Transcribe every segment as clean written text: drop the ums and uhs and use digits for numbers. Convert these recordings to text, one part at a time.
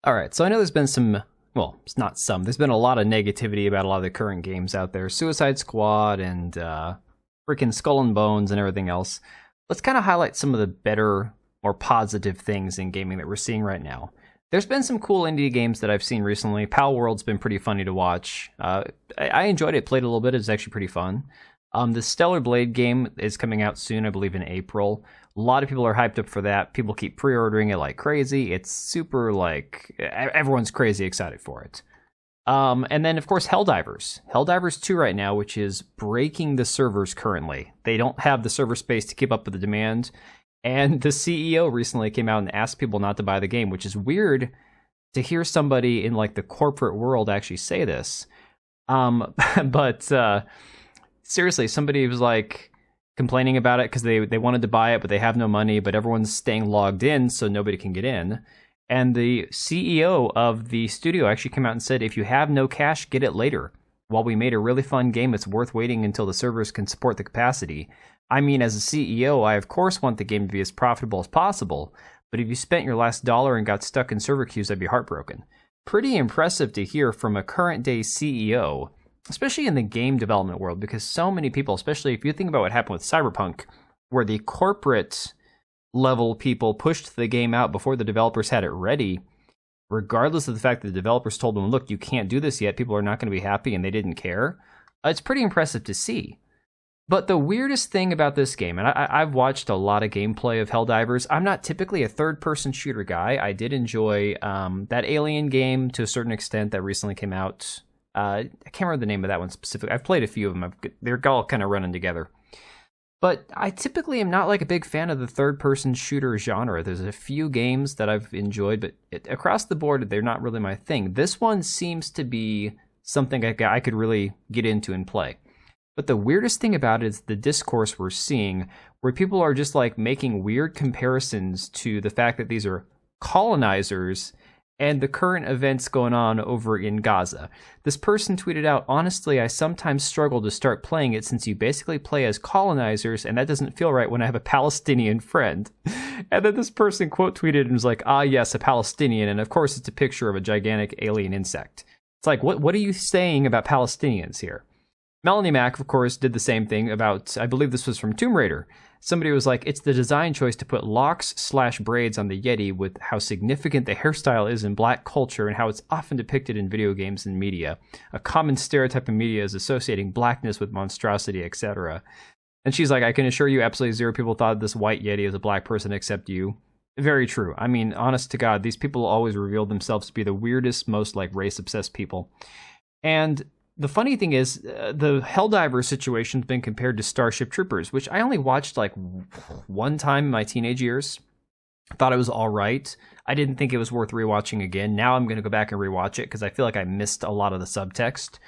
All right, so I know there's been some, well, it's not some, there's been a lot of negativity about a lot of the current games out there. Suicide Squad and freaking Skull and Bones and everything else. Let's kind of highlight some of the better, more positive things in gaming that we're seeing right now. There's been some cool indie games that I've seen recently. Pal World's been pretty funny to watch. I enjoyed it, played a little bit, it's actually pretty fun. The Stellar Blade game is coming out soon, I believe in April. A lot of people are hyped up for that. People keep pre-ordering it like crazy. It's super, like, everyone's crazy excited for it. And then, of course, Helldivers. Helldivers 2 right now, which is breaking the servers currently. They don't have the server space to keep up with the demand. And the CEO recently came out and asked people not to buy the game, which is weird to hear somebody in, like, the corporate world actually say this. But seriously, somebody was, like, complaining about it because they wanted to buy it, but they have no money, but everyone's staying logged in, so nobody can get in. And the CEO of the studio actually came out and said, if you have no cash, get it later. While we made a really fun game, it's worth waiting until the servers can support the capacity. I mean, as a CEO, I of course want the game to be as profitable as possible, but if you spent your last dollar and got stuck in server queues, I'd be heartbroken. Pretty impressive to hear from a current day CEO, especially in the game development world, because so many people, especially if you think about what happened with Cyberpunk, where the corporate level people pushed the game out before the developers had it ready, regardless of the fact that the developers told them, look, you can't do this yet, people are not going to be happy, and they didn't care. It's pretty impressive to see. But the weirdest thing about this game, and I've watched a lot of gameplay of Helldivers, I'm not typically a third-person shooter guy. I did enjoy that Alien game to a certain extent that recently came out. I can't remember the name of that one specifically. I've played a few of them. They're all kind of running together. But I typically am not like a big fan of the third-person shooter genre. There's a few games that I've enjoyed, but across the board, they're not really my thing. This one seems to be something I could really get into and play. But the weirdest thing about it is the discourse we're seeing, where people are just like making weird comparisons to the fact that these are colonizers and the current events going on over in Gaza. This person tweeted out, honestly, I sometimes struggle to start playing it since you basically play as colonizers, and that doesn't feel right when I have a Palestinian friend. And then this person quote tweeted and was like, ah, yes, a Palestinian, and of course it's a picture of a gigantic alien insect. It's like, what are you saying about Palestinians here? Melanie Mac, of course, did the same thing about, I believe this was from Tomb Raider. Somebody was like, it's the design choice to put locks/braids on the Yeti with how significant the hairstyle is in black culture and how it's often depicted in video games and media. A common stereotype in media is associating blackness with monstrosity, etc. And she's like, I can assure you absolutely zero people thought this white Yeti is a black person except you. Very true. I mean, honest to God, these people always reveal themselves to be the weirdest, most like race-obsessed people. And the funny thing is, the Helldivers situation's been compared to Starship Troopers, which I only watched like one time in my teenage years. Thought it was all right. I didn't think it was worth rewatching again. Now I'm going to go back and rewatch it because I feel like I missed a lot of the subtext.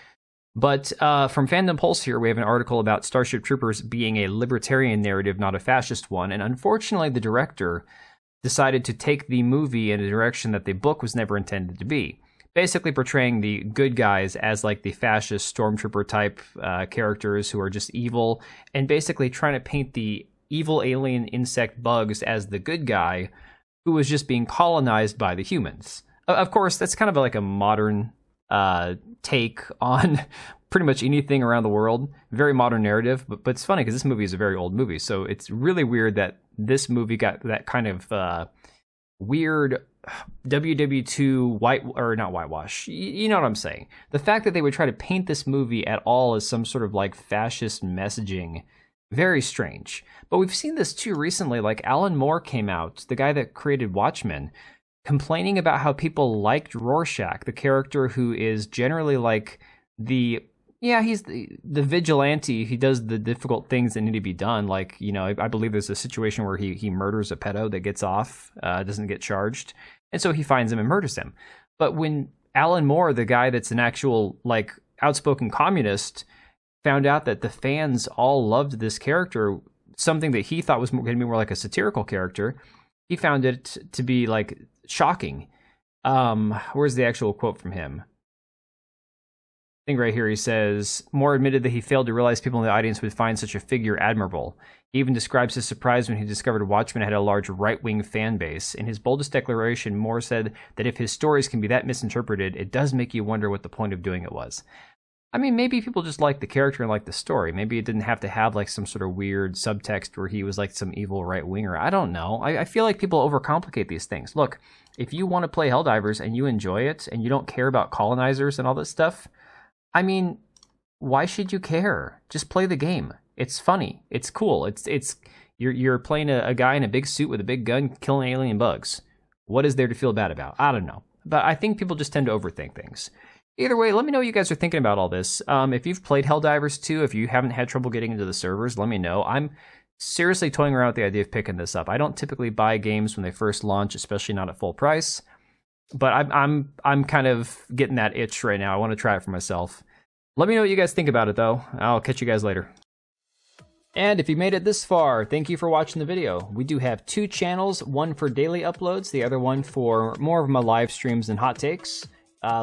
But from Fandom Pulse here, we have an article about Starship Troopers being a libertarian narrative, not a fascist one. And unfortunately, the director decided to take the movie in a direction that the book was never intended to be. Basically portraying the good guys as like the fascist stormtrooper type characters who are just evil, and basically trying to paint the evil alien insect bugs as the good guy who was just being colonized by the humans. Of course, that's kind of like a modern take on pretty much anything around the world. Very modern narrative, but it's funny because this movie is a very old movie, so it's really weird that this movie got that kind of weird WW2 white, or not whitewash, you know what I'm saying. The fact that they would try to paint this movie at all as some sort of like fascist messaging, very strange. But we've seen this too recently, like Alan Moore came out, the guy that created Watchmen, complaining about how people liked Rorschach, the character who is generally like he's the vigilante. He does the difficult things that need to be done. Like, you know, I believe there's a situation where he murders a pedo that gets off, doesn't get charged. And so he finds him and murders him. But when Alan Moore, the guy that's an actual, like, outspoken communist, found out that the fans all loved this character, something that he thought was going to be more like a satirical character, he found it to be, like, shocking. Where's the actual quote from him? thing right here, he says, Moore admitted that he failed to realize people in the audience would find such a figure admirable. He even describes his surprise when he discovered Watchmen had a large right-wing fan base. In his boldest declaration, Moore said that if his stories can be that misinterpreted, it does make you wonder what the point of doing it was. I mean, maybe people just like the character and like the story. Maybe it didn't have to have like some sort of weird subtext where he was like some evil right-winger. I don't know. I feel like people overcomplicate these things. Look, if you want to play Helldivers and you enjoy it and you don't care about colonizers and all this stuff, I mean, why should you care? Just play the game. It's funny. It's cool. You're playing a guy in a big suit with a big gun killing alien bugs. What is there to feel bad about? I don't know. But I think people just tend to overthink things. Either way, let me know what you guys are thinking about all this. If you've played Helldivers 2, if you haven't had trouble getting into the servers, let me know. I'm seriously toying around with the idea of picking this up. I don't typically buy games when they first launch, especially not at full price. But I'm kind of getting that itch right now. I want to try it for myself. Let me know what you guys think about it, though. I'll catch you guys later. And if you made it this far, thank you for watching the video. We do have 2 channels, one for daily uploads, the other one for more of my live streams and hot takes.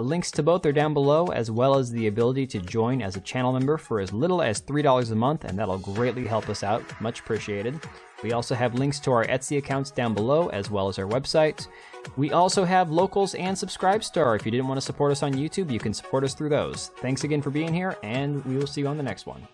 Links to both are down below, as well as the ability to join as a channel member for as little as $3 a month, and that'll greatly help us out. Much appreciated. We also have links to our Etsy accounts down below, as well as our website. We also have Locals and Subscribestar. If you didn't want to support us on YouTube, you can support us through those. Thanks again for being here, and we will see you on the next one.